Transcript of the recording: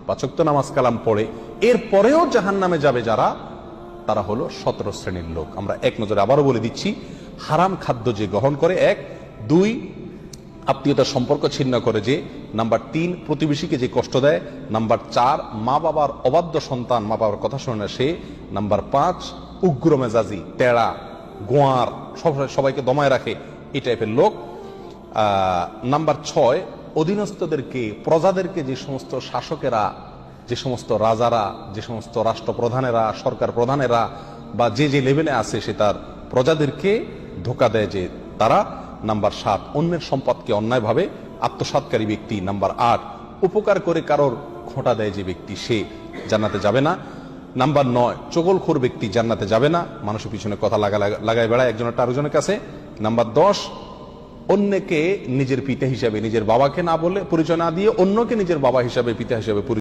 5 ওয়াক্ত নামাজ কালাম পড়ে, এরপরেও জাহান্নামে যাবে যারা, তারা হলো 17 শ্রেণীর লোক। আমরা এক নজরে আবারও বলে দিচ্ছি, হারাম খাদ্য যে গ্রহণ করে, 1, 2 আত্মীয়তার সম্পর্ক ছিন্ন করে যে, নাম্বার 3 প্রতিবেশীকে যে কষ্ট দেয়, নাম্বার 4 মা বাবার অবাধ্য সন্তান, মা বাবার কথা শোনে না সে, নাম্বার 5 উগ্র মেজাজি, টেড়া, গোয়ার, সবাইকে দমায় রাখে, এই টাইপের লোক। নাম্বার 6 অধীনস্থদেরকে, প্রজাদেরকে, যে সমস্ত শাসকেরা, যে সমস্ত রাজারা, যে সমস্ত রাষ্ট্রপ্রধানেরা, সরকার প্রধানেরা বা যে যে লেভেলে আছে সে তার প্রজাদেরকে ধোঁকা দেয় যে তারা। নাম্বার 7 অন্যের সম্পদকে অন্যায়ভাবে আত্মসাৎকারী ব্যক্তি। নাম্বার 8 উপকার করে কারোর খোঁটা দেয় যে ব্যক্তি, সে জান্নাতে যাবে না। নাম্বার 9 চগলখোর ব্যক্তি জান্নাতে যাবে না, মানুষের পিছনে কথা লাগায় বেড়ায় একজনের আরেকজনের কাছে। নাম্বার 10 অন্যকে নিজের পিতা হিসাবে, নিজের বাবাকে না বলে পরিচয় না দিয়ে অন্যকে নিজের বাবা হিসাবে, পিতা হিসাবে